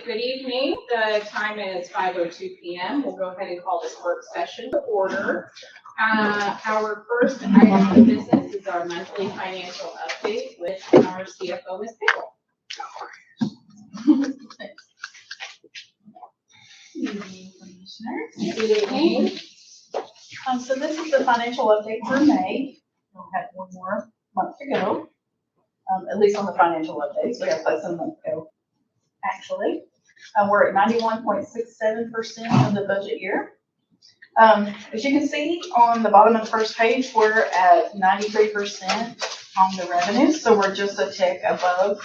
good evening. The time is 5:02 p.m. We'll go ahead and call this work session to order. Our first item of business is our monthly financial update with our CFO, Ms. Pickle. Good evening, Commissioners. Good evening. So this is the financial update for May. We'll have one more month to go, at least on the financial updates. We have less than a month to go, actually. We're at 91.67% of the budget year. As you can see on the bottom of the first page, we're at 93% on the revenue. So we're just a tick above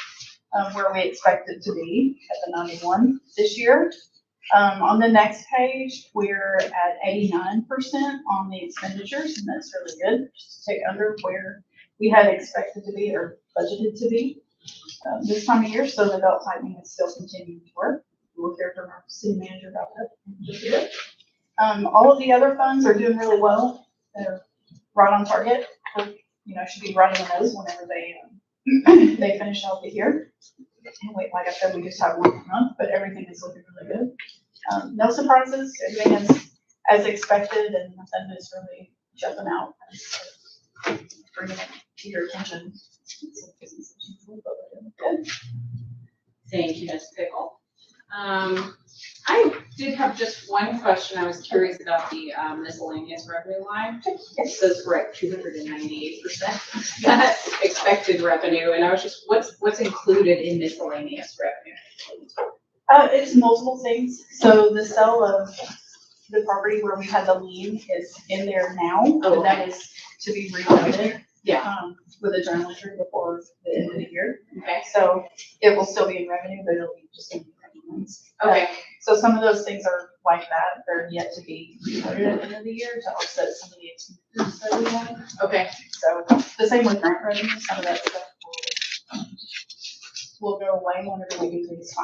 where we expected to be at the 91 this year. On the next page, we're at 89% on the expenditures, and that's really good. Just a tick under where we had expected to be or budgeted to be this time of year. So the belt tightening is still continuing to work. We'll hear from our city manager about that in just a bit. All of the other funds are doing really well. They're right on target. Should be right on the nose whenever they finish out the year. And wait, like I said, we just have one month, but everything is looking really good. No surprises. Everything is as expected, and nothing is really jumping out. Bringing it to your attention. Good. Thank you, Ms. Pickle. I did have just one question. I was curious about the miscellaneous revenue line. It says we're at 298%. That's expected revenue, and I was just, what's included in miscellaneous revenue? It's multiple things. So the sale of the property where we had the lien is in there now, but that is to be refunded. Yeah. With a journal entry before the end of the year. Okay. So it will still be in revenue, but it'll be just in revenues. Okay. So some of those things are like that. They're yet to be refunded at the end of the year to offset some of the expenses that we have. Okay. So the same with grant revenue. Some of that stuff will go away whenever we do these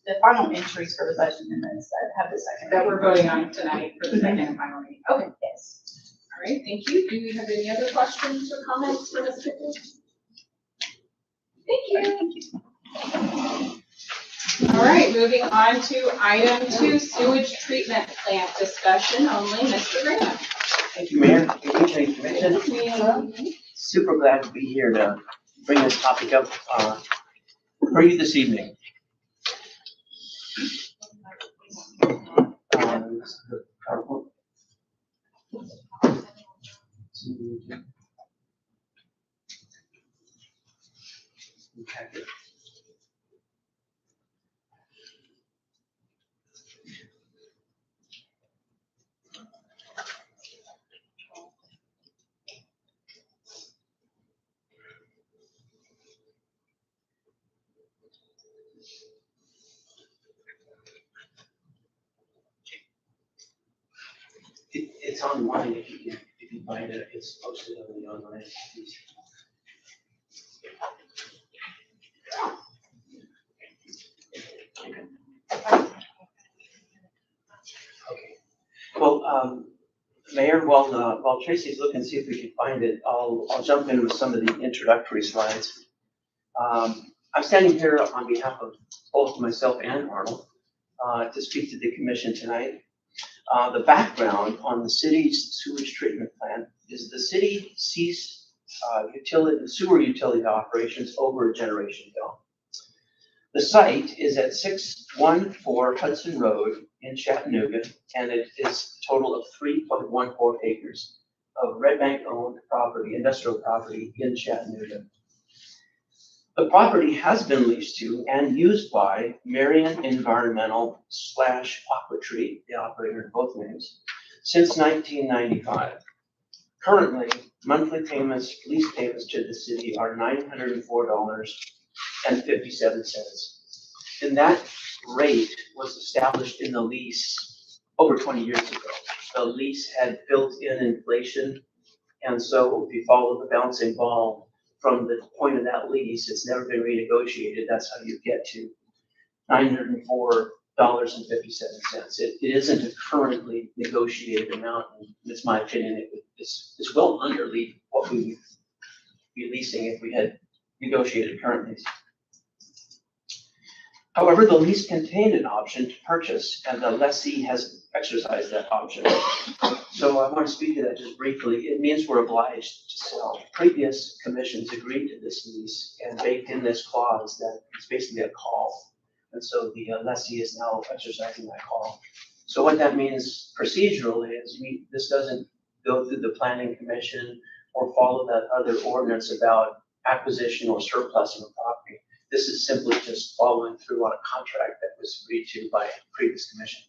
the final entries for the budget amendments that have the second. That we're voting on tonight for the second and final reading. Okay. Yes. All right, thank you. Do we have any other questions or comments for Ms. Pickle? Thank you. All right, moving on to item 2, sewage treatment plant discussion only. Mr. Graham. Thank you, Mayor. Good evening, Commission. Super glad to be here to bring this topic up for you this evening. It's online if you find it. It's posted on the online. Okay. Well, Mayor, while Tracy's looking to see if we can find it, I'll jump in with some of the introductory slides. I'm standing here on behalf of both myself and Arnold to speak to the Commission tonight. The background on the city's sewage treatment plant is the city ceased sewer utility operations over a generation ago. The site is at 614 Hudson Road in Chattanooga, and it is a total of 3.14 acres of Red Bank-owned property, industrial property in Chattanooga. The property has been leased to and used by Marion Environmental / Aquatree, the operator in both names, since 1995. Currently, monthly payments, lease payments to the city are $904.57. And that rate was established in the lease over 20 years ago. The lease had built in inflation, and so if you follow the bouncing ball, from the point of that lease, it's never been renegotiated. That's how you get to $904.57. It isn't a currently negotiated amount, and it's my opinion it's well under what we would be leasing if we had negotiated current lease. However, the lease contained an option to purchase, and the lessee has exercised that option. So I want to speak to that just briefly. It means we're obliged to sell. Previous commissions agreed to this lease and baked in this clause that it's basically a call. And so the lessee is now exercising that call. So what that means procedurally is this doesn't go through the planning commission or follow that other ordinance about acquisition or surplus of a property. This is simply just following through on a contract that was agreed to by a previous commission.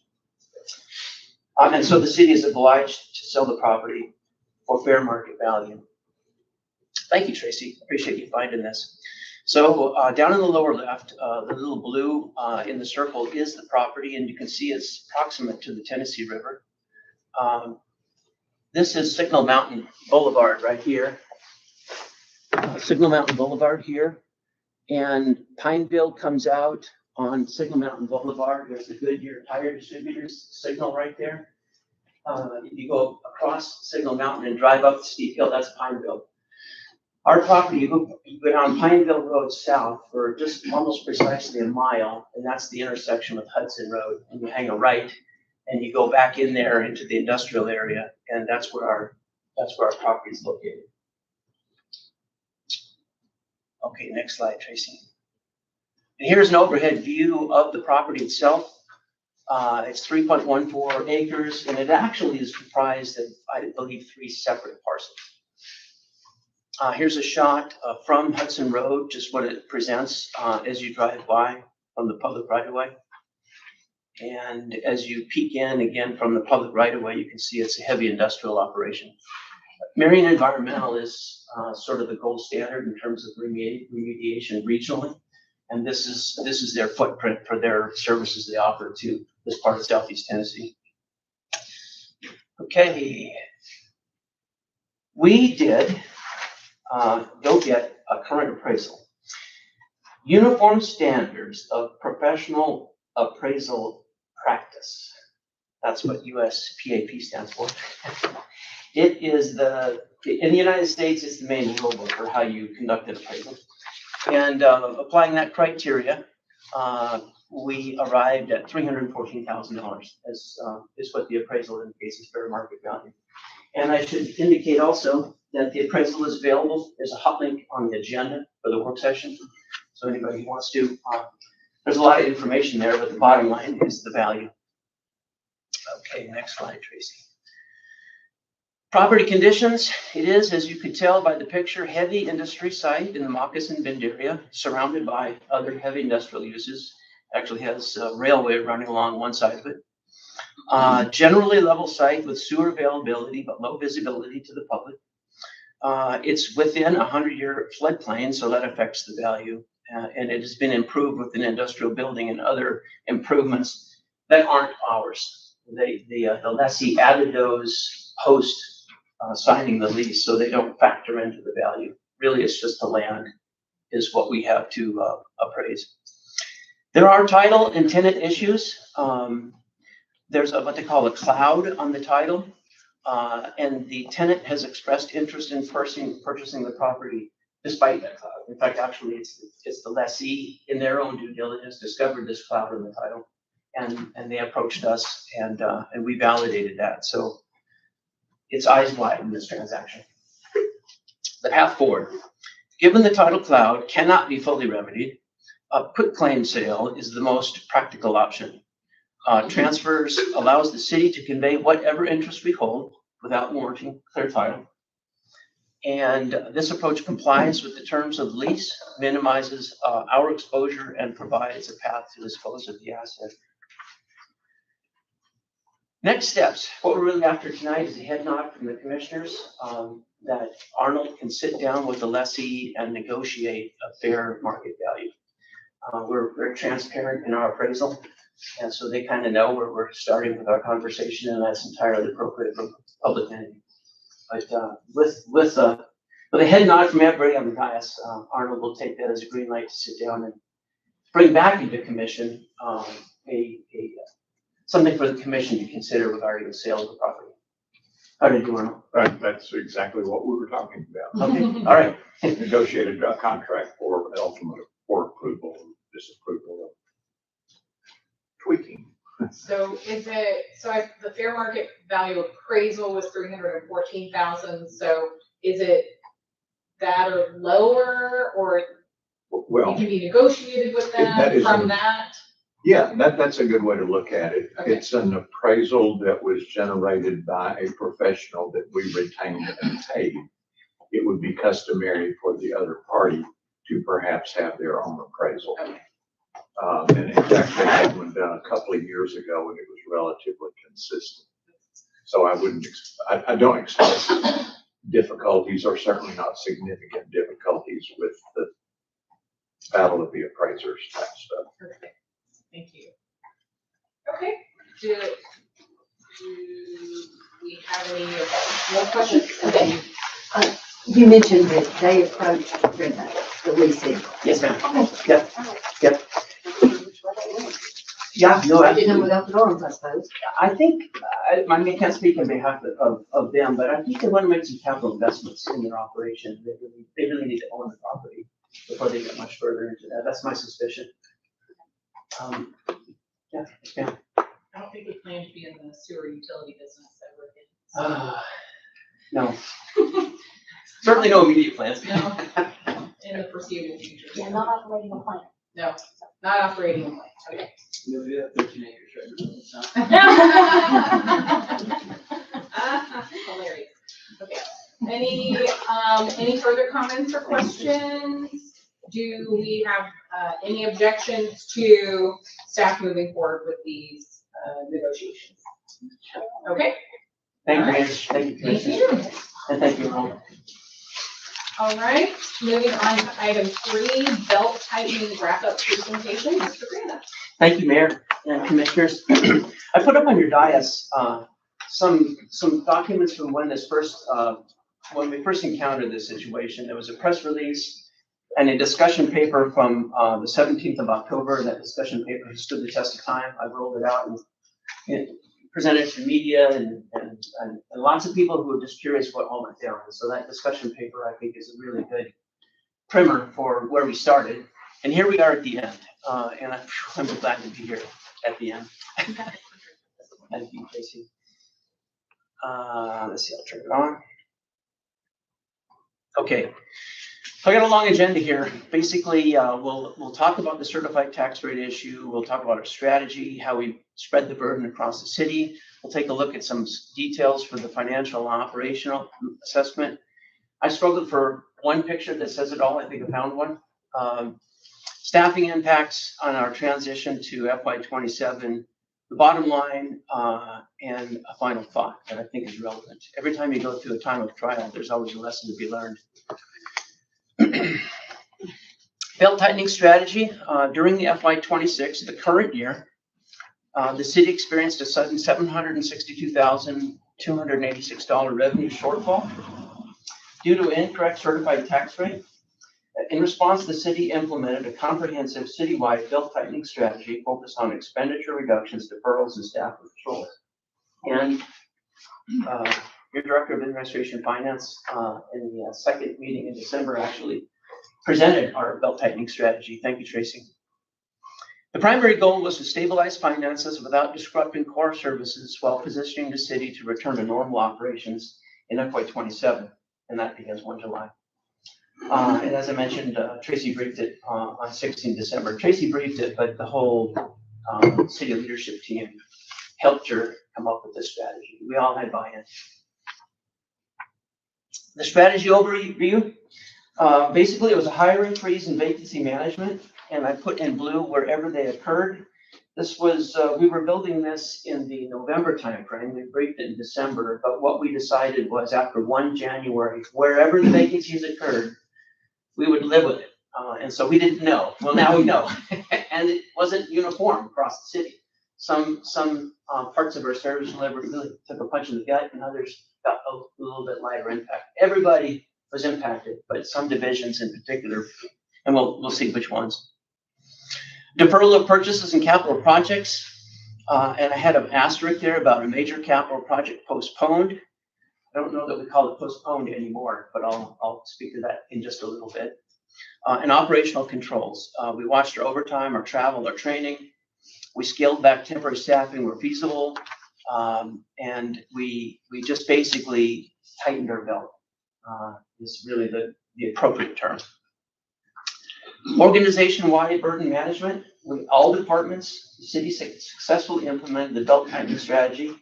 And so the city is obliged to sell the property for fair market value. Thank you, Tracy. Appreciate you finding this. So down in the lower left, the little blue in the circle is the property, and you can see it's proximate to the Tennessee River. This is Signal Mountain Boulevard right here. Signal Mountain Boulevard here. And Pineville comes out on Signal Mountain Boulevard. There's the Goodyear Tire Distributors signal right there. If you go across Signal Mountain and drive up the steep hill, that's Pineville. Our property, you go down Pineville Road south for just almost precisely a mile, and that's the intersection with Hudson Road. And you hang a right, and you go back in there into the industrial area, and that's where our property is located. Okay, next slide, Tracy. And here's an overhead view of the property itself. It's 3.14 acres, and it actually is comprised of, I believe, 3 separate parcels. Here's a shot from Hudson Road, just what it presents as you drive by from the public right-of-way. And as you peek in again from the public right-of-way, you can see it's a heavy industrial operation. Marion Environmental is sort of the gold standard in terms of remediation regionally, and this is their footprint for their services they offer to this part of Southeast Tennessee. Okay, we did go get a current appraisal. Uniform Standards of Professional Appraisal Practice. That's what USPAP stands for. It is in the United States, it's the main rulebook for how you conduct an appraisal. And applying that criteria, we arrived at $314,000 as is what the appraisal indicates as fair market value. And I should indicate also that the appraisal is available. There's a hot link on the agenda for the work session. So anybody who wants to, there's a lot of information there, but the bottom line is the value. Okay, next slide, Tracy. Property conditions, it is, as you could tell by the picture, heavy industry site in the Moccasin Bend area, surrounded by other heavy industrial uses. Actually has a railway running along one side of it. Generally level site with sewer availability, but low visibility to the public. It's within a 100-year floodplain, so that affects the value. And it has been improved with an industrial building and other improvements that aren't ours. The lessee added those post signing the lease, so they don't factor into the value. Really, it's just the land is what we have to appraise. There are title and tenant issues. There's what they call a cloud on the title, and the tenant has expressed interest in purchasing the property despite that cloud. In fact, actually, it's the lessee in their own due diligence discovered this cloud in the title, and they approached us, and we validated that. So it's eyes wide in this transaction. The path forward. Given the title cloud cannot be fully remedied, a quitclaim sale is the most practical option. Transfers allows the city to convey whatever interest we hold without warranting clear title. And this approach complies with the terms of the lease, minimizes our exposure, and provides a path to dispose of the asset. Next steps, what we're really after tonight is a head nod from the commissioners that Arnold can sit down with the lessee and negotiate a fair market value. We're very transparent in our appraisal, and so they kind of know where we're starting with our conversation, and that's entirely appropriate for public entity. But with a head nod from everybody on the dais, Arnold will take that as a green light to sit down and bring back into commission something for the commission to consider regarding the sale of the property. How did you do, Arnold? That's exactly what we were talking about. Okay, all right. Negotiated a contract for ultimate for approval, disapproval So the fair market value appraisal was 314,000, so is it that or lower, or it Well, can be negotiated with that them is from an- that? yeah, that's a good way to look at it. Okay. It's an appraisal that was generated by a professional that we retained and paid. It would be customary for the other party to perhaps have their own appraisal. Okay. And in fact, they had one done a couple of years ago and it was relatively consistent. So I don't expect difficulties, or certainly not significant difficulties, with the battle of the appraisers type stuff. Perfect. Thank you. Okay, do we have any more questions? And then You mentioned that they approached the leasing. Yes, ma'am. Okay. Yep. Yeah, no, I didn't know without the dorms, I suppose. I think, I mean, I can't speak on behalf of them, but I think they want to make some capital investments in their operation. They really need to own the property before they get much further into that. That's my suspicion. Yeah. I don't think we plan to be in the sewer utility business ever again. No. Certainly no immediate plans. No, in the foreseeable future. Yeah, not operating a plant. No, not operating a plant. Okay. No, we have 13 acres right now. Hilarious. Okay. Any further comments or questions? Do we have any objections to staff moving forward with these negotiations? Okay. Thank you, Mayor. Thank you, Thank Commissioners. you. And thank you all. All right, moving on to item 3, belt tightening wrap-up presentation. Mr. Granda. Thank you, Mayor and Commissioners. I put up on your dais some documents from when we first encountered this situation. There was a press release and a discussion paper from the 17th of October. That discussion paper has stood the test of time. I rolled it out and presented it to the media and lots of people who were just curious what all went down. So that discussion paper, I think, is a really good primer for where we started. And here we are at the end. And I'm glad to be here at the end. Thank you, Tracy. Let's see, I'll turn it on. Okay. So I got a long agenda here. Basically, we'll talk about the certified tax rate issue. We'll talk about our strategy, how we spread the burden across the city. We'll take a look at some details for the financial and operational assessment. I struggled for one picture that says it all. I think I found one. Staffing impacts on our transition to FY27, the bottom line, and a final thought that I think is relevant. Every time you go through a time of trial, there's always a lesson to be learned. Belt tightening strategy. During the FY26, the current year, the city experienced a sudden $762,286 revenue shortfall due to incorrect certified tax rate. In response, the city implemented a comprehensive citywide belt tightening strategy focused on expenditure reductions, deferrals, and staff controls. And your Director of Administration Finance in the second meeting in December actually presented our belt tightening strategy. Thank you, Tracy. The primary goal was to stabilize finances without disrupting core services while positioning the city to return to normal operations in FY27, and that begins 1 July. And as I mentioned, Tracy briefed it on 16 December. Tracy briefed it, but the whole city leadership team helped her come up with this strategy. We all had buy-in. The strategy overview, basically it was a hiring freeze and vacancy management, and I put in blue wherever they occurred. This was, we were building this in the November timeframe. We briefed it in December, but what we decided was after 1 January, wherever the vacancies occurred, we would live with it. And so we didn't know. Well, now we know. And it wasn't uniform across the city. Some parts of our service delivery really took a punch in the gut, and others got a little bit lighter impact. Everybody was impacted, but some divisions in particular, and we'll see which ones. Deferral of purchases and capital projects, and I had an asterisk there about a major capital project postponed. I don't know that we call it postponed anymore, but I'll speak to that in just a little bit. And operational controls. We watched our overtime, our travel, our training. We scaled back temporary staffing where feasible, and we just basically tightened our belt, is really the appropriate term. Organization-wide burden management, all departments, the city successfully implemented the belt tightening strategy,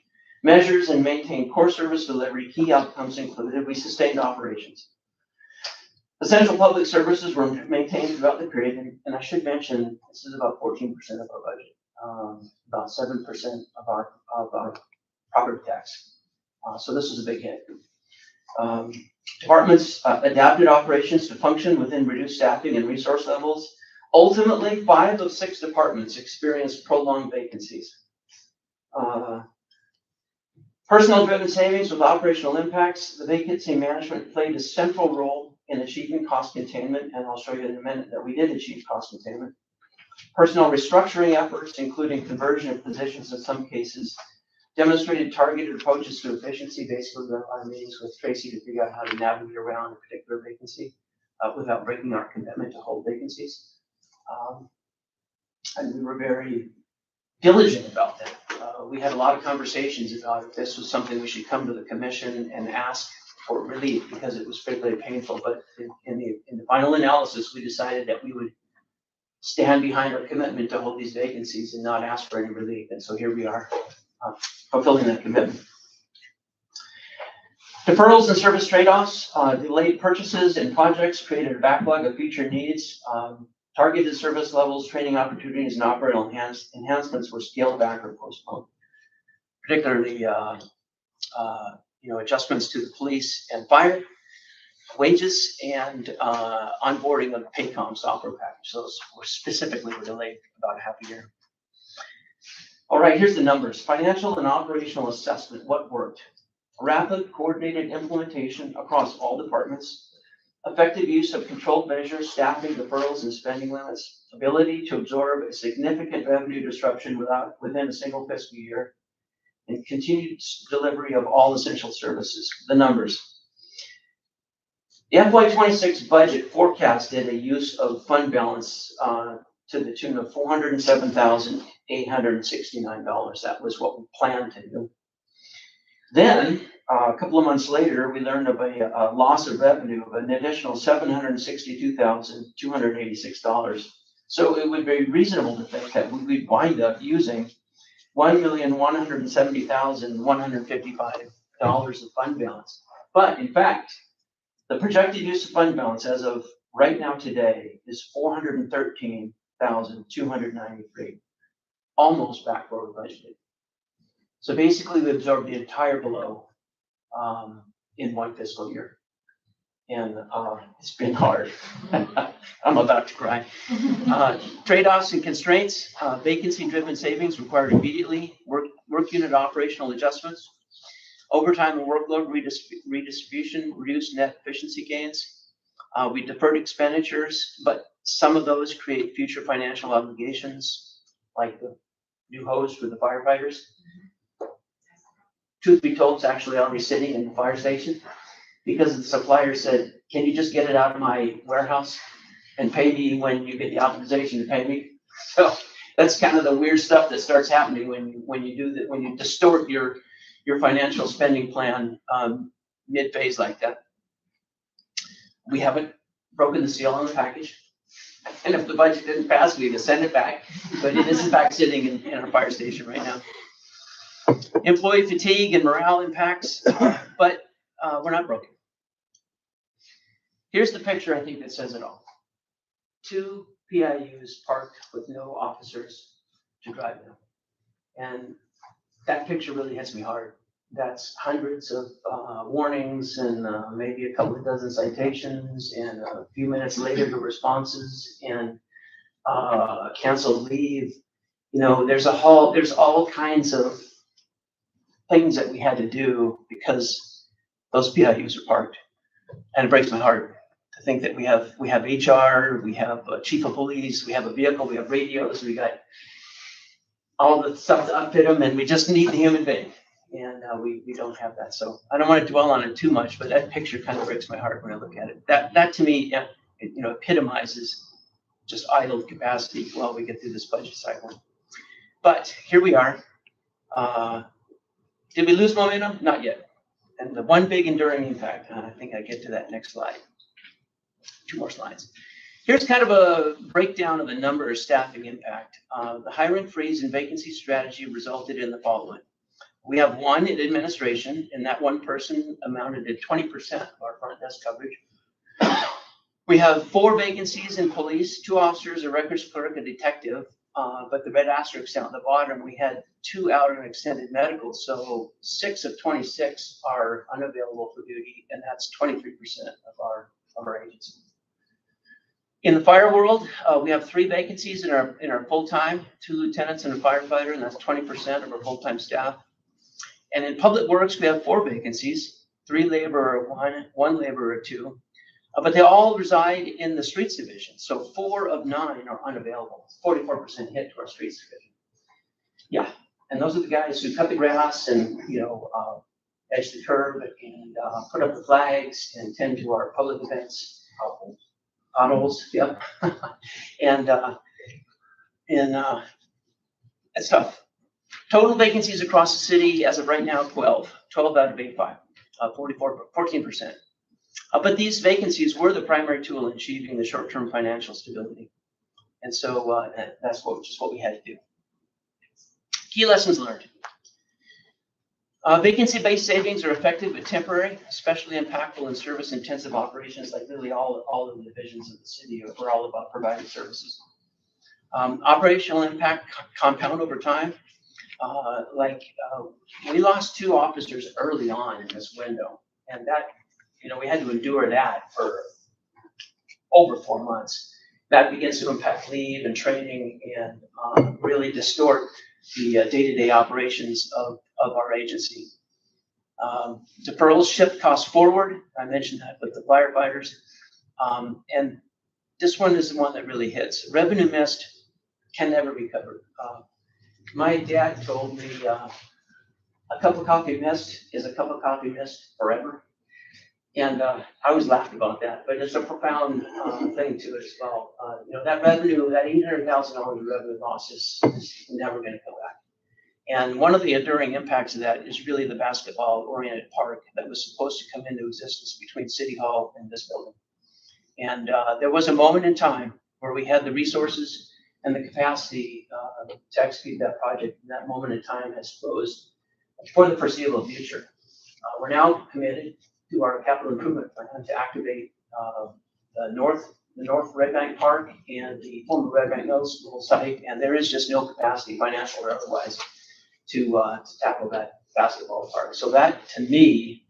measures and maintained core service delivery. Key outcomes included, we sustained operations. Essential public services were maintained throughout the period, and I should mention, this is about 14% of our budget, about 7% of our property tax. So this is a big hit. Departments adapted operations to function within reduced staffing and resource levels. Ultimately, 5 of 6 departments experienced prolonged vacancies. Personnel-driven savings with operational impacts. The vacancy management played a central role in achieving cost containment, and I'll show you in a minute that we did achieve cost containment. Personnel restructuring efforts, including conversion of positions in some cases, demonstrated targeted approaches to efficiency. Basically, we had a lot of meetings with Tracy to figure out how to navigate around a particular vacancy without breaking our commitment to hold vacancies. And we were very diligent about that. We had a lot of conversations about if this was something we should come to the commission and ask for relief because it was particularly painful. But in the final analysis, we decided that we would stand behind our commitment to hold these vacancies and not ask for any relief. And so here we are, fulfilling that commitment. Deferrals and service trade-offs, delayed purchases and projects created a backlog of future needs. Targeted service levels, training opportunities, and operational enhancements were scaled back or postponed. Particularly, adjustments to the police and fire, wages, and onboarding of Paycom software package. Those were delayed about half a year. All right, here's the numbers. Financial and operational assessment, what worked? Rapid, coordinated implementation across all departments, effective use of controlled measures, staffing, deferrals, and spending limits, ability to absorb a significant revenue disruption within a single fiscal year, and continued delivery of all essential services. The numbers. The FY26 budget forecasted a use of fund balance to the tune of $407,869. That was what we planned to do. Then, a couple of months later, we learned of a loss of revenue of an additional $762,286. So it would be reasonable to think that we would wind up using $1,170,155 of fund balance. But in fact, the projected use of fund balance as of right now today is $413,293, almost back where we budgeted. So basically, we absorbed the entire below in one fiscal year. And it's been hard. I'm about to cry. Trade-offs and constraints, vacancy-driven savings required immediately, work unit operational adjustments, overtime and workload redistribution, reduced net efficiency gains. We deferred expenditures, but some of those create future financial obligations, like the new hose for the firefighters. Truth be told, it's actually already sitting in the fire station because the supplier said, can you just get it out of my warehouse and pay me when you get the authorization to pay me? So that's kind of the weird stuff that starts happening when you distort your financial spending plan mid-phase like that. We haven't broken the seal on the package. And if the budget didn't pass, we need to send it back. But it is in fact sitting in our fire station right now. Employee fatigue and morale impacts, but we're not broken. Here's the picture I think that says it all. 2 PIUs parked with no officers to drive them. And that picture really hits me hard. That's hundreds of warnings and maybe a couple of dozen citations and a few minutes later the responses and canceled leave. You know, there's all kinds of things that we had to do because those PIUs are parked. And it breaks my heart to think that we have HR, we have a chief of police, we have a vehicle, we have radios, we got all the stuff to outfit them, and we just need the human being. And we don't have that. So I don't want to dwell on it too much, but that picture kind of breaks my heart when I look at it. That to me, epitomizes just idle capacity while we get through this budget cycle. But here we are. Did we lose momentum? Not yet. And the one big enduring impact, and I think I get to that next slide. 2 more slides. Here's kind of a breakdown of the numbers staffing impact. The hiring freeze and vacancy strategy resulted in the following. We have 1 in administration, and that 1 person amounted to 20% of our front desk coverage. We have 4 vacancies in police, 2 officers, a records clerk, a detective. But the red asterisks down at the bottom, we had 2 out on extended medical, so 6 of 26 are unavailable for duty, and that's 23% of our agency. In the fire world, we have 3 vacancies in our full-time, 2 lieutenants and a firefighter, and that's 20% of our full-time staff. And in public works, we have 4 vacancies, 3 laborer, 1 laborer, 2. But they all reside in the streets division. So 4 of 9 are unavailable. 44% hit to our streets division. Yeah, and those are the guys who cut the grass and, edge the curb and put up the flags and tend to our public events. Potholes, yep. And it's tough. Total vacancies across the city as of right now, 12 out of 85, 14%. But these vacancies were the primary tool in achieving the short-term financial stability. And so that's just what we had to do. Key lessons learned. Vacancy-based savings are effective but temporary, especially impactful in service-intensive operations like really all of the divisions of the city. We're all about providing services. Operational impact compound over time. We lost 2 officers early on in this window, and that, we had to endure that for over 4 months. That begins to impact leave and training and really distort the day-to-day operations of our agency. Deferrals shift costs forward. I mentioned that with the firefighters. And this one is the one that really hits. Revenue missed can never be covered. My dad told me a cup of coffee missed is a cup of coffee missed forever. And I always laughed about that, but it's a profound thing to it as well. That revenue, that $800,000 of revenue loss is never going to come back. And one of the enduring impacts of that is really the basketball-oriented park that was supposed to come into existence between City Hall and this building. And there was a moment in time where we had the resources and the capacity to execute that project. And that moment in time has closed for the foreseeable future. We're now committed to our capital improvement plan to activate the North Red Bank Park and the former Red Bank Middle School site, and there is just no capacity, financial or otherwise, to tackle that basketball park. So that, to me,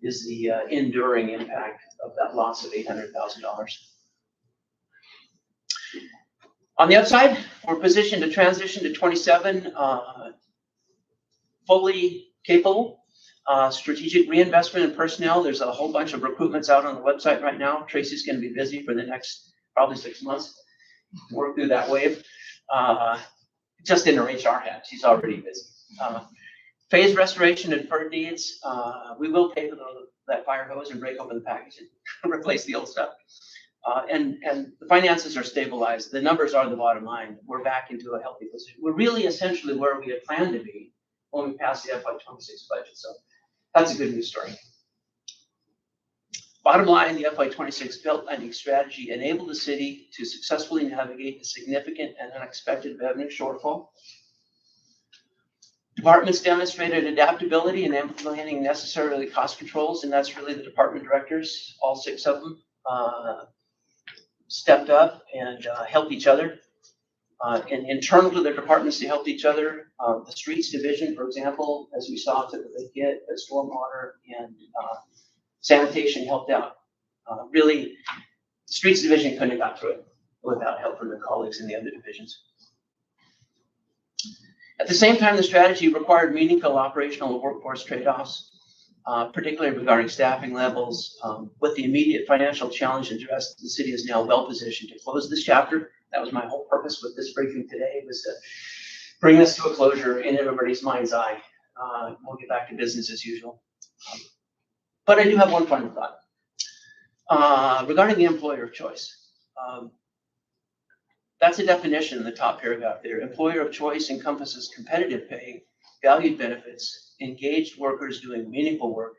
is the enduring impact of that loss of $800,000. On the upside, we're positioned to transition to 27 fully capable. Strategic reinvestment in personnel. There's a whole bunch of recruitments out on the website right now. Tracy's going to be busy for the next probably 6 months to work through that wave. Just in her HR hat, she's already busy. Phase restoration and deferred needs. We will pay for that fire hose and break open the package and replace the old stuff. And the finances are stabilized. The numbers are the bottom line. We're back into a healthy position. We're really essentially where we had planned to be when we passed the FY26 budget. So that's a good news story. Bottom line, the FY26 belt tightening strategy enabled the city to successfully navigate a significant and unexpected revenue shortfall. Departments demonstrated adaptability in implementing necessary cost controls, and that's really the department directors, all 6 of them, stepped up and helped each other. And internal to their departments, they helped each other. The streets division, for example, as we saw, took a big hit, but stormwater and sanitation helped out. Really, the streets division couldn't have got through it without help from their colleagues in the other divisions. At the same time, the strategy required meaningful operational and workforce trade-offs, particularly regarding staffing levels. With the immediate financial challenge addressed, the city is now well positioned to close this chapter. That was my whole purpose with this briefing today, was to bring this to a closure in everybody's mind's eye. We'll get back to business as usual. But I do have one final thought. Regarding the employer of choice. That's a definition in the top paragraph there. Employer of choice encompasses competitive pay, valued benefits, engaged workers doing meaningful work,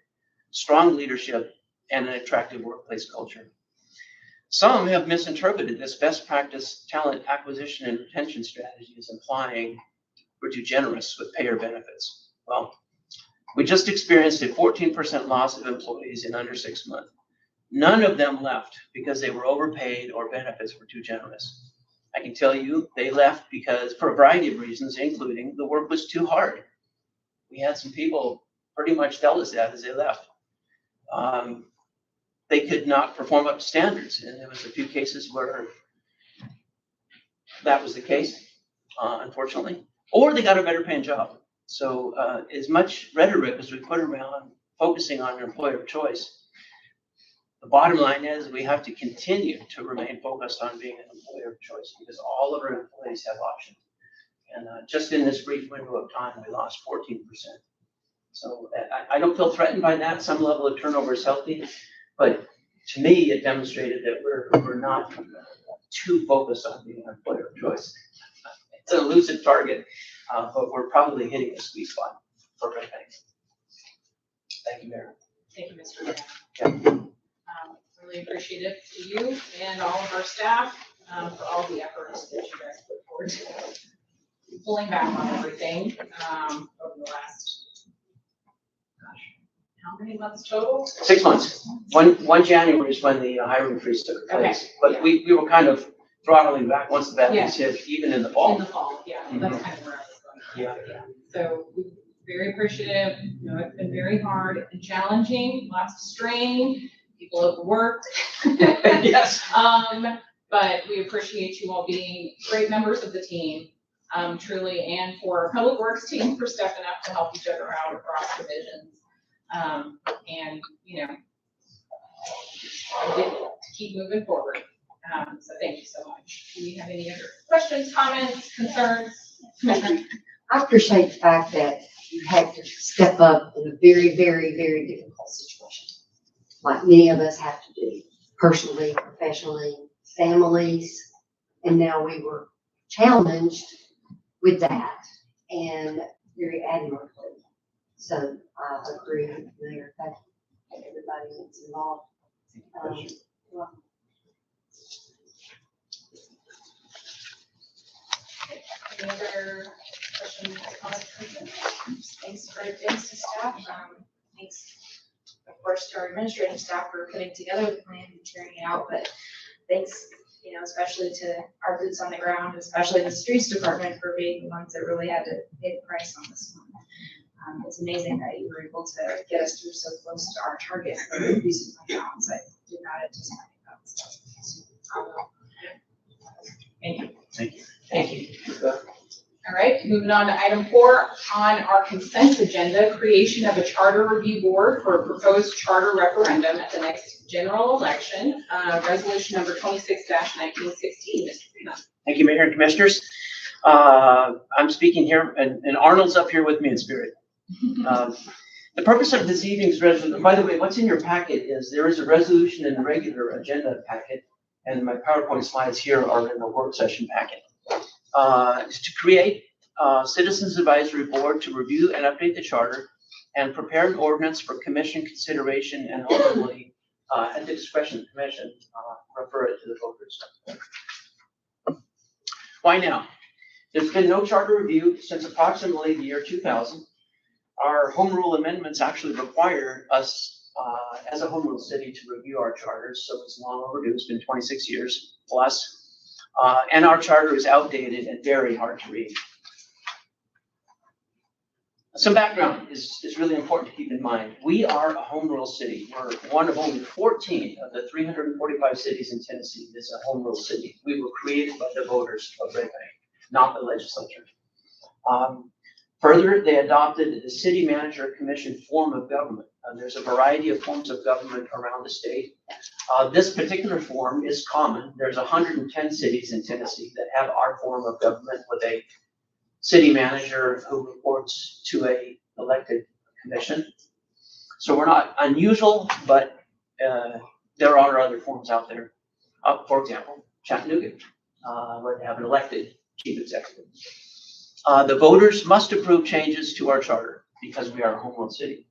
strong leadership, and an attractive workplace culture. Some have misinterpreted this best practice talent acquisition and retention strategy as implying we're too generous with pay or benefits. Well, we just experienced a 14% loss of employees in under 6 months. None of them left because they were overpaid or benefits were too generous. I can tell you they left because for a variety of reasons, including the work was too hard. We had some people pretty much tell us that as they left. They could not perform up to standards, and there was a few cases where that was the case, unfortunately. Or they got a better paying job. So as much rhetoric as we put around focusing on employer of choice, the bottom line is we have to continue to remain focused on being an employer of choice because all of our employees have options. And just in this brief window of time, we lost 14%. So I don't feel threatened by that. Some level of turnover is healthy, but to me, it demonstrated that we're not too focused on being an employer of choice. It's an elusive target, but we're probably hitting a sweet spot for Red Bank. Thank you, Mayor. Thank you, Mr. Mayor. Really appreciative to you and all of our staff for all the efforts that you guys put forward to pulling back on everything over the last, gosh, how many months total? 6 months. One January is when the hiring freeze took place. Okay. But we were kind of throttling back once the bad news hit, even in the fall. In the fall, yeah, that's kind of where I was going. Yeah. So we're very appreciative. You know, it's been very hard and challenging, lots of strain. People overworked. Yes. But we appreciate you all being great members of the team, truly, and for our Public Works team for stepping up to help each other out across divisions. And, you know, to keep moving forward. So thank you so much. Do we have any other questions, comments, concerns? I appreciate the fact that you had to step up in a very, very, very difficult situation, like many of us have to do, personally, professionally, families, and now we were challenged with that, and very admirably. So I agree with Mayor, thank you, everybody that's involved. Well, Any other questions, comments, concerns? Thanks to staff. Thanks, of course, to our administrative staff for putting together the plan and carrying it out. But thanks, you know, especially to our boots on the ground, especially the streets department for being the ones that really had to pay the price on this one. It's amazing that you were able to get us through so close to our target for increasing my balance. I did not anticipate that. So, Thank you. Thank you. Thank you. All right, moving on to item 4 on our consent agenda, creation of a charter review board for a proposed charter referendum at the next general election, resolution number 26-1916. Mr. Freeman. Thank you, Mayor and Commissioners. I'm speaking here, and Arnold's up here with me in spirit. The purpose of this evening's resolution, by the way, what's in your packet is there is a resolution in the regular agenda packet, and my PowerPoint slides here are in the work session packet. Is to create a Citizens Advisory Board to review and update the charter and prepare an ordinance for commission consideration and ultimately, at the discretion of the commission, refer it to the voters. Why now? There's been no charter review since approximately the year 2000. Our home rule amendments actually require us, as a home rule city, to review our charters, so it's long overdue. It's been 26 years plus. And our charter is outdated and very hard to read. Some background is really important to keep in mind. We are a home rule city. We're one of only 14 of the 345 cities in Tennessee that's a home rule city. We were created by the voters of Red Bank, not the legislature. Further, they adopted the city manager commission form of government. There's a variety of forms of government around the state. This particular form is common. There's 110 cities in Tennessee that have our form of government with a city manager who reports to a elected commission. So we're not unusual, but there are other forms out there. For example, Chattanooga where they have an elected chief executive. The voters must approve changes to our charter because we are a home rule city.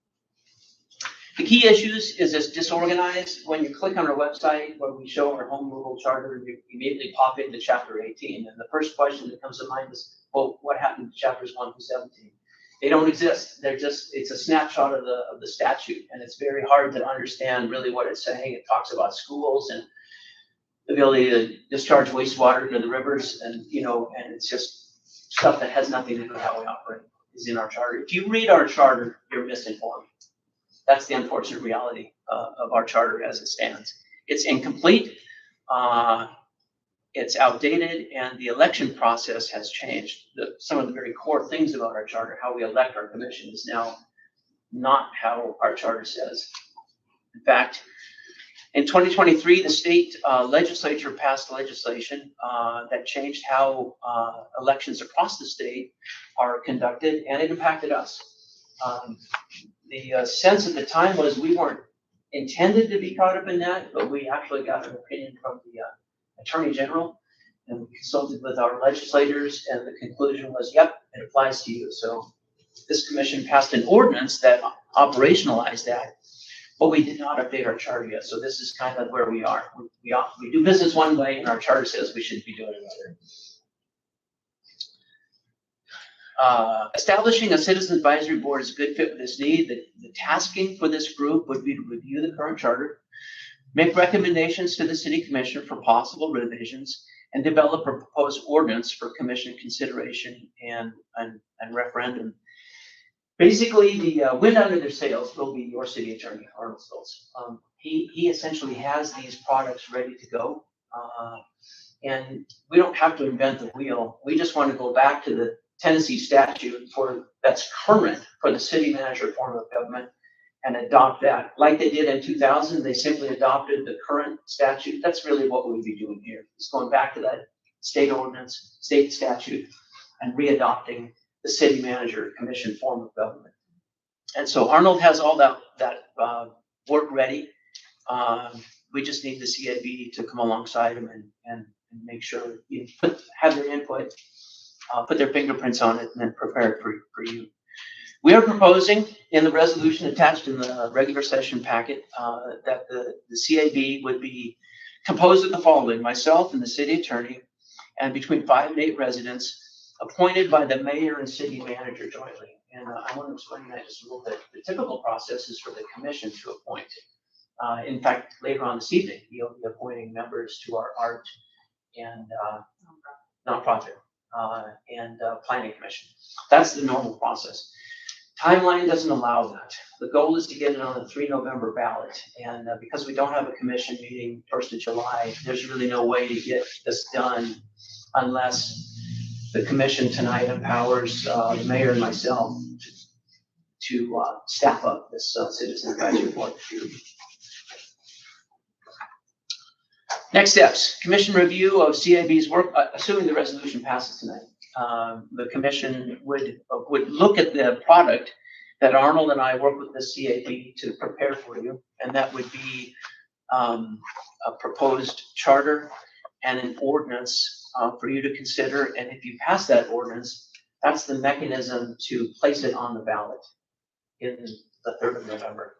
The key issues is it's disorganized. When you click on our website where we show our home rule charter, you immediately pop into chapter 18. And the first question that comes to mind is, well, what happened to chapters 1 through 17? They don't exist. It's a snapshot of the statute, and it's very hard to understand really what it's saying. It talks about schools and the ability to discharge wastewater into the rivers, and and it's just stuff that has nothing to do with how we operate is in our charter. If you read our charter, you're misinformed. That's the unfortunate reality of our charter as it stands. It's incomplete, it's outdated, and the election process has changed. Some of the very core things about our charter, how we elect our commission, is now not how our charter says. In fact, in 2023, the state legislature passed legislation that changed how elections across the state are conducted, and it impacted us. The sense at the time was we weren't intended to be caught up in that, but we actually got an opinion from the Attorney General, and we consulted with our legislators, and the conclusion was, yep, it applies to you. So this commission passed an ordinance that operationalized that, but we did not update our charter yet. So this is kind of where we are. We do business one way, and our charter says we should be doing another. Establishing a citizen advisory board is a good fit with this need. The tasking for this group would be to review the current charter, make recommendations to the city commission for possible revisions, and develop a proposed ordinance for commission consideration and referendum. Basically, the wind under their sails will be your city attorney, Arnold Stoltz. He essentially has these products ready to go. And we don't have to invent the wheel. We just want to go back to the Tennessee statute that's current for the city manager form of government and adopt that. Like they did in 2000, they simply adopted the current statute. That's really what we would be doing here. It's going back to that state ordinance, state statute, and re-adopting the city manager commission form of government. And so Arnold has all that work ready. We just need the CAB to come alongside him and make sure you have their input, put their fingerprints on it, and then prepare it for you. We are proposing in the resolution attached in the regular session packet that the CAB would be composed of the following: myself and the city attorney, and between 5 and 8 residents appointed by the mayor and city manager jointly. And I want to explain that just a little bit. The typical process is for the commission to appoint. In fact, later on this evening, you'll be appointing members to our art and nonprofit and planning commission. That's the normal process. Timeline doesn't allow that. The goal is to get it on the 3 November ballot. And because we don't have a commission meeting 1st of July, there's really no way to get this done unless the commission tonight empowers the mayor and myself to staff up this citizen advisory board. Next steps: commission review of CAB's work. Assuming the resolution passes tonight, the commission would look at the product that Arnold and I work with the CAB to prepare for you, and that would be a proposed charter and an ordinance for you to consider. And if you pass that ordinance, that's the mechanism to place it on the ballot in the 3rd of November.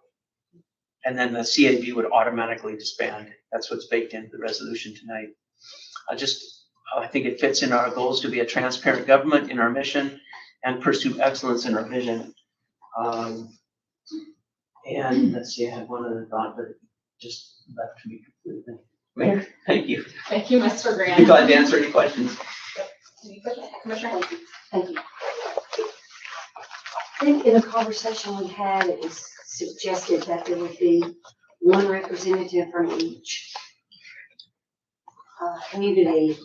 And then the CAB would automatically disband. That's what's baked into the resolution tonight. I think it fits in our goals to be a transparent government in our mission and pursue excellence in our vision. And let's see, I had one other thought, but it just left me completely. Mayor, thank you. Thank you, Mr. Be Grant. glad to answer any questions. Commissioner? Thank you. I think in a conversation we had, it was suggested that there would be one representative from each community.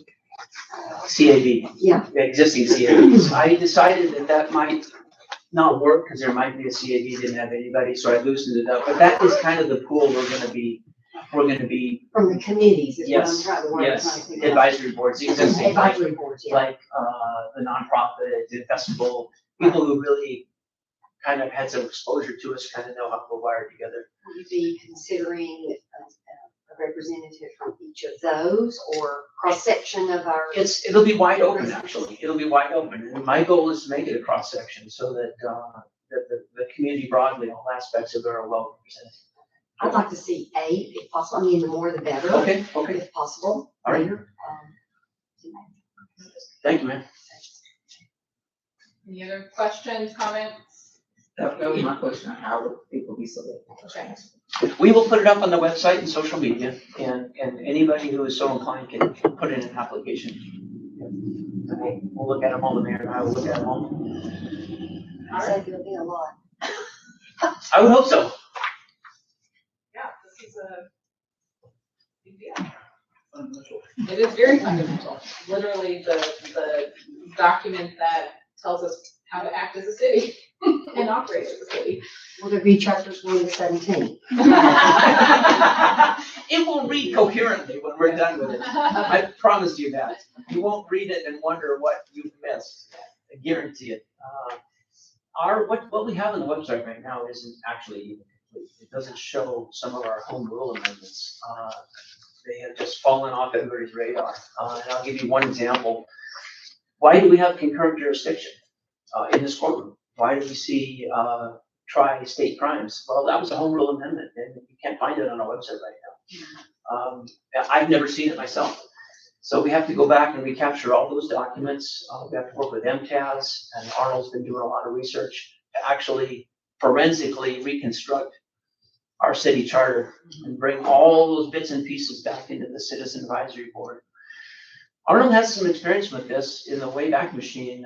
CAB. Yeah. The existing CABs. I decided that might not work because there might be a CAB didn't have anybody, so I loosened it up. But that is kind of the pool we're going to be from the committees is yes, what I'm trying to yes, think of. advisory boards, the existing Advisory boards, yeah. like the nonprofit, the festival, people who really kind of had some exposure to us, kind of know how we're wired together. Would you be considering a representative from each of those or cross-section of our? It'll be wide open, actually. It'll be wide open. And my goal is to make it a cross-section so that, the community broadly, all aspects of it are well represented. I'd like to see 8 if possible. I mean, the more the better. Okay. If possible. All right. Later. Thank you, ma'am. Any other questions, comments? That was my question, how would people be selected? Okay. We will put it up on the website and social media, and anybody who is so inclined can put in an application. And we'll look at them all, the mayor and I will look at them all. I'd say there'll be a lot. I would hope so. Yeah, this is a big deal. It is very fundamental. Literally the document that tells us how to act as a city and operate as a city. Will there be chapters 1 to 17? It will read coherently when we're done with it. I promise you that. You won't read it and wonder what you've missed. I guarantee it. What we have on the website right now isn't actually even complete. It doesn't show some of our home rule amendments. They have just fallen off everybody's radar. And I'll give you one example. Why do we have concurrent jurisdiction in this courtroom? Why do we see tri-state crimes? Well, that was a home rule amendment, and you can't find it on our website right now. I've never seen it myself. So we have to go back and recapture all those documents. We have to work with MTAS, and Arnold's been doing a lot of research to actually forensically reconstruct our city charter and bring all those bits and pieces back into the Citizen Advisory Board. Arnold has some experience with this in the Wayback Machine.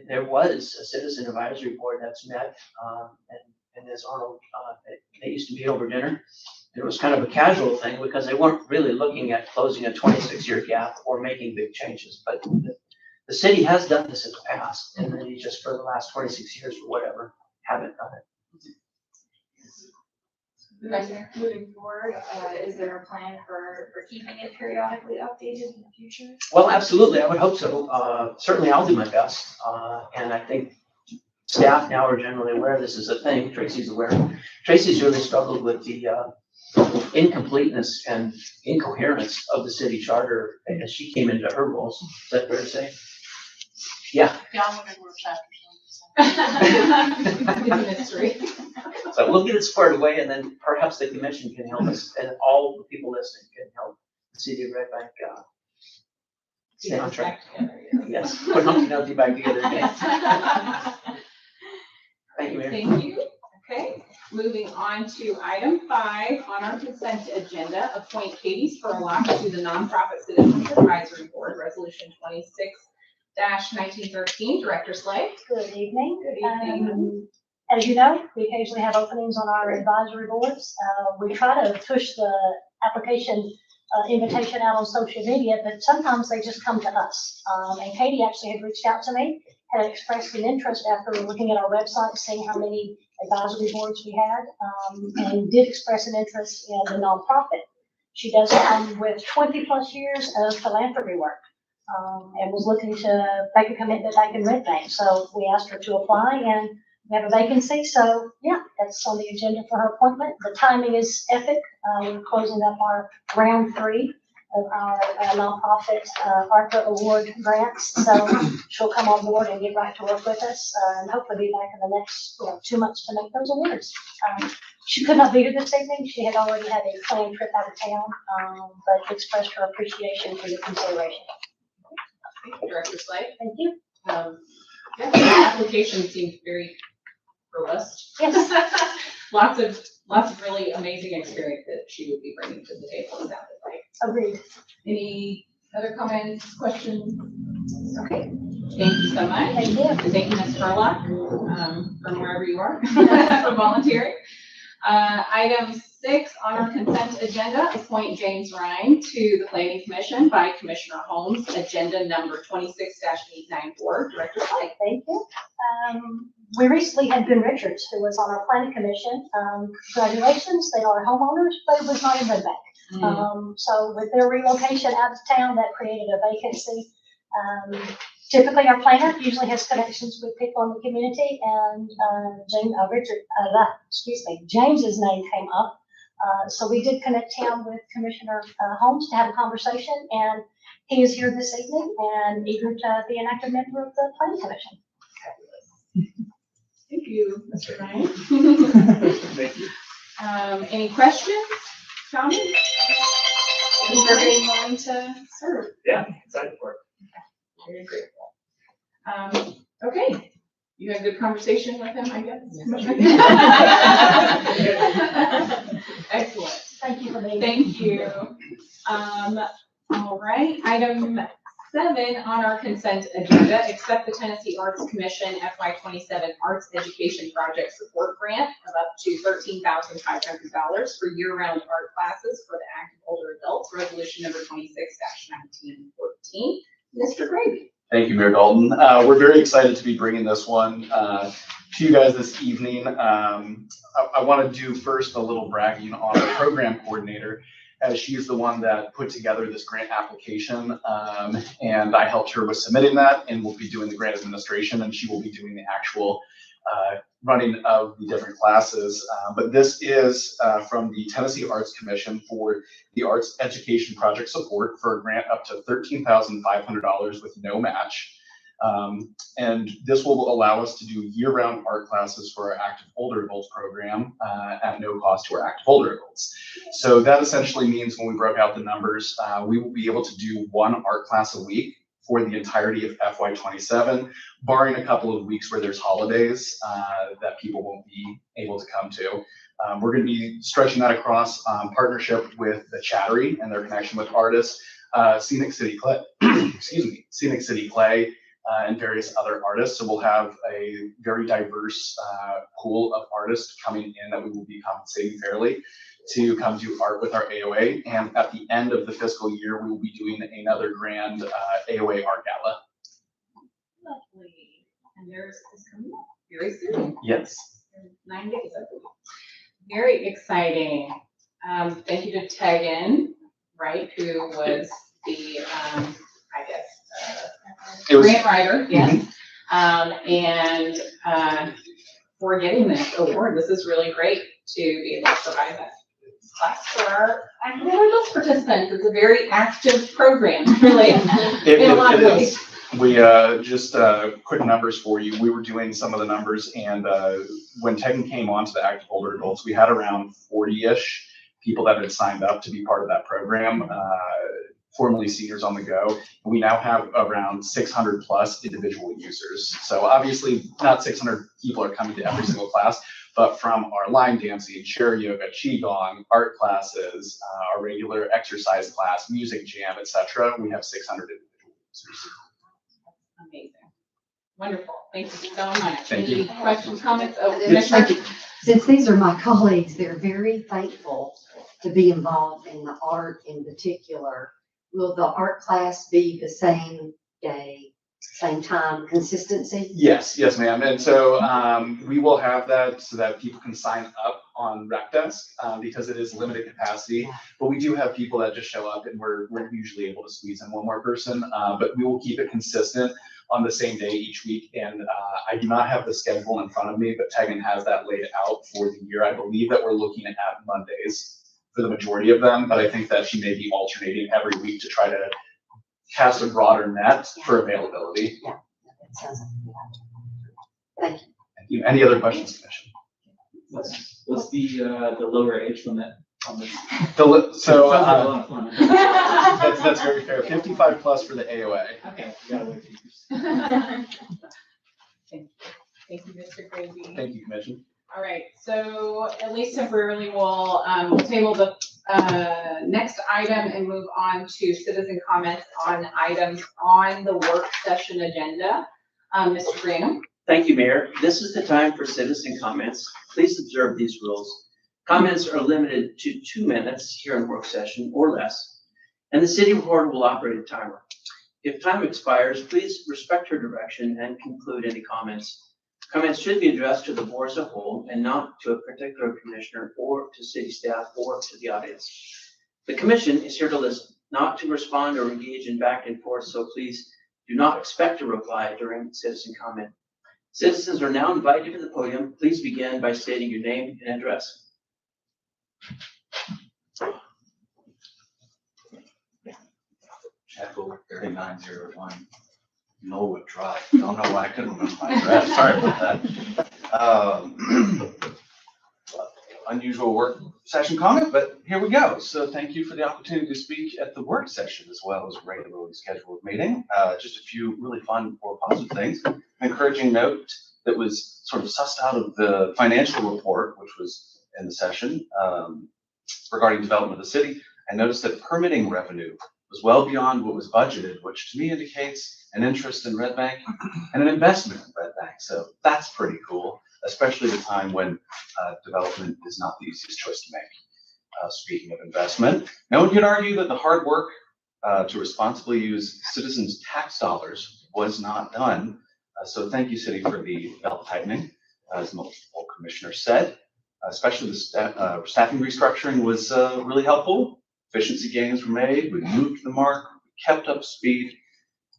There was a Citizen Advisory Board that's met, and as Arnold, they used to meet over dinner. It was kind of a casual thing because they weren't really looking at closing a 26-year gap or making big changes. But the city has done this in the past, and then just for the last 26 years or whatever, haven't done it. Moving forward, is there a plan for keeping it periodically updated in the future? Well, absolutely. I would hope so. Certainly, I'll do my best. And I think staff now are generally aware this is a thing. Tracy's aware. Tracy's really struggled with the incompleteness and incoherence of the city charter as she came into her roles. Is that fair to say? Yeah. Yeah, I'm looking for chapters. It's a mystery. So we'll get it squared away, and then perhaps the commission can help us, and all the people listening can help the city of Red Bank stay on track. Yes, put Humpty Dumpty back together again. Thank you, Mayor. Thank you. Okay, moving on to item 5 on our consent agenda, appoint Katie Spurlock to the Nonprofit Citizens Advisory Board, Resolution 26-1913. Director Slay. Good evening. Good evening. As you know, we occasionally have openings on our advisory boards. We try to push the application invitation out on social media, but sometimes they just come to us. And Katie actually had reached out to me, had expressed an interest after looking at our website, seeing how many advisory boards we had, and did express an interest in the nonprofit. She does come with 20 plus years of philanthropy work. And was looking to make a commitment back in Red Bank. So we asked her to apply, and we have a vacancy. So yeah, that's on the agenda for her appointment. The timing is epic. We're closing up our round 3 of our nonprofit ARPA award grants. So she'll come on board and get right to work with us, and hopefully be back in the next 2 months to make those awards. She could not be here this evening. She had already had a planned trip out of town, but expressed her appreciation for your consideration. Director Slay. Thank you. Yeah, the application seems very robust. Yes. Lots of really amazing experience that she would be bringing to the table. It sounded like. Agreed. Any other comments, questions? Okay. Thank you so much. Thank you. And thank you, Ms. Spurlock, from wherever you are, for volunteering. Item 6 on our consent agenda, appoint James Ryan to the Planning Commission by Commissioner Holmes, agenda number 26-894. Director Slay. Thank you. We recently had Ben Richards, who was on our planning commission. Congratulations, they are homeowners, but it was not in Red Bank. So with their relocation out of town, that created a vacancy. Typically, our planner usually has connections with people in the community, and James's name came up. So we did connect him with Commissioner Holmes to have a conversation, and he is here this evening and eager to be an active member of the planning commission. Thank you, Mr. Ryan. Thank you. Any questions, comments? Thank you for being willing to serve. Yeah, excited for it. Very grateful. Okay, you had a good conversation with him, I guess? Excellent. Thank you for being here. Thank you. All right, item 7 on our consent agenda, accept the Tennessee Arts Commission FY27 Arts Education Project Support Grant of up to $13,500 for year-round art classes for the active older adults, resolution number 26-1914. Mr. Gravy. Thank you, Mayor Dalton. We're very excited to be bringing this one to you guys this evening. I want to do first a little bragging on our program coordinator, as she is the one that put together this grant application, and I helped her with submitting that, and we'll be doing the grant administration, and she will be doing the actual running of the different classes. But this is from the Tennessee Arts Commission for the Arts Education Project Support for a grant up to $13,500 with no match. And this will allow us to do year-round art classes for our active older adults program at no cost to our active older adults. So that essentially means when we broke out the numbers, we will be able to do one art class a week for the entirety of FY27, barring a couple of weeks where there's holidays that people won't be able to come to. We're going to be stretching that across partnership with the Chattery and their connection with artists, Scenic City Clay, Scenic City Clay, and various other artists. So we'll have a very diverse pool of artists coming in that we will be compensating fairly to come do art with our AOA. And at the end of the fiscal year, we will be doing another grand AOA art gala. Lovely. And theirs is coming up very soon. Yes. In 9 days, I believe. Very exciting. Thank you to Tegan, right, who was the, I guess, It was, grant writer, yes. And for getting this award. This is really great to be able to provide that class for our active adults participants. It's a very active program, really, in a lot of ways. We just quick numbers for you. We were doing some of the numbers, and when Tegan came on to the active older adults, we had around 40-ish people that had signed up to be part of that program, formerly Seniors on the Go. We now have around 600 plus individual users. So obviously not 600 people are coming to every single class, but from our line dancing, chair yoga, qigong, art classes, our regular exercise class, music jam, etc., we have 600 individual users. Amazing. Wonderful. Thank you so much. Thank Any you. questions, comments? Oh, Yes, Commissioner? thank you. Since these are my colleagues, they're very thankful to be involved in the art in particular. Will the art class be the same day, same time, consistency? Yes, yes, ma'am. And so we will have that so that people can sign up on Rec Desk because it is limited capacity. But we do have people that just show up, and we're usually able to squeeze in one more person. But we will keep it consistent on the same day each week. And I do not have the schedule in front of me, but Tegan has that laid out for the year. I believe that we're looking at Mondays for the majority of them, but I think that she may be alternating every week to try to cast a broader net for availability. Yeah, that sounds like a good idea. Thank you. Thank you. Any other questions, Commission? What's the lower age limit on this? So Sounds like a lot of fun. that's very fair. 55 plus for the AOA. Okay. You gotta wait for you. Thank you. Thank you, Mr. Gravy. Thank you, Commission. All right, so at least temporarily, we'll table the next item and move on to citizen comments on items on the work session agenda. Mr. Graham. Thank you, Mayor. This is the time for citizen comments. Please observe these rules. Comments are limited to 2 minutes here in work session or less, and the city recorder will operate a timer. If time expires, please respect her direction and conclude any comments. Comments should be addressed to the board as a whole and not to a particular commissioner or to city staff or to the audience. The commission is here to listen, not to respond or engage in back and forth, so please do not expect a reply during citizen comment. Citizens are now invited to the podium. Please begin by stating your name and address. Chapel 3901, Knollwood Drive. Don't know why I couldn't remember my address. Sorry about that. Unusual work session comment, but here we go. So thank you for the opportunity to speak at the work session as well as a regularly scheduled meeting. Just a few really fun or positive things. An encouraging note that was sort of sussed out of the financial report, which was in the session regarding development of the city. I noticed that permitting revenue was well beyond what was budgeted, which to me indicates an interest in Red Bank and an investment in Red Bank. So that's pretty cool, especially at a time when development is not the easiest choice to make. Speaking of investment, no one can argue that the hard work to responsibly use citizens' tax dollars was not done. So thank you, City, for the belt tightening, as multiple commissioners said. Especially the staffing restructuring was really helpful. Efficiency gains were made, we moved the mark, we kept up speed,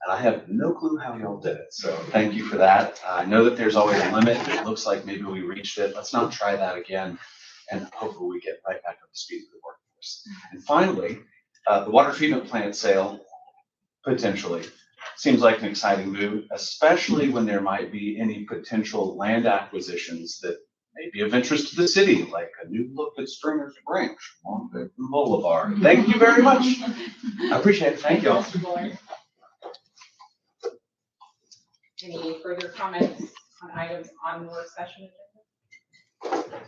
and I have no clue how y'all did it. So thank you for that. I know that there's always a limit. It looks like maybe we reached it. Let's not try that again, and hopefully we get right back up to speed with the workforce. And finally, the water treatment plant sale, potentially, seems like an exciting move, especially when there might be any potential land acquisitions that may be of interest to the city, like a new look at Stringer's Branch on the Boulevard. Thank you very much. I appreciate it. Thank you all. Mr. Buller. Any further comments on items on the work session agenda?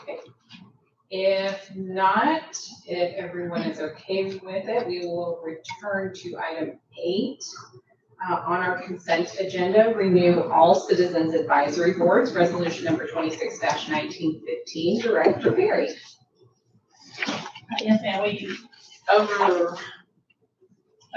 Okay. If not, if everyone is okay with it, we will return to item 8. On our consent agenda, renew all citizens advisory boards, resolution number 26-1915, Director Perry. Yes, and we, over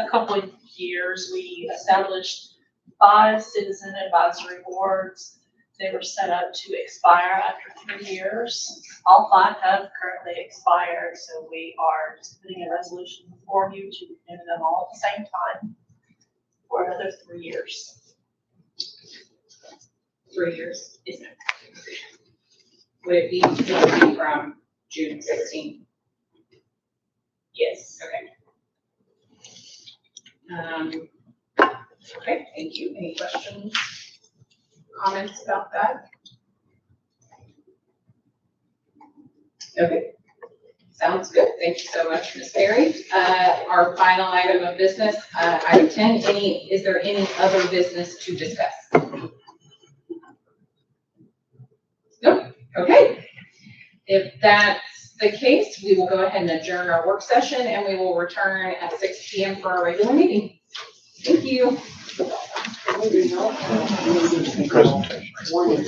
a couple of years, we established 5 citizen advisory boards. They were set up to expire after 3 years. All 5 have currently expired, so we are just putting a resolution before you to renew them all at the same time for another 3 years. 3 years. Yes, ma'am. Would it be from June 16th? Yes. Okay. Okay, thank you. Any questions, comments about that? Okay, sounds good. Thank you so much, Ms. Perry. Our final item of business, item 10, is there any other business to discuss? Nope. Okay. If that's the case, we will go ahead and adjourn our work session and we will return at 6 p.m. for our regular meeting. Thank you. Presentation.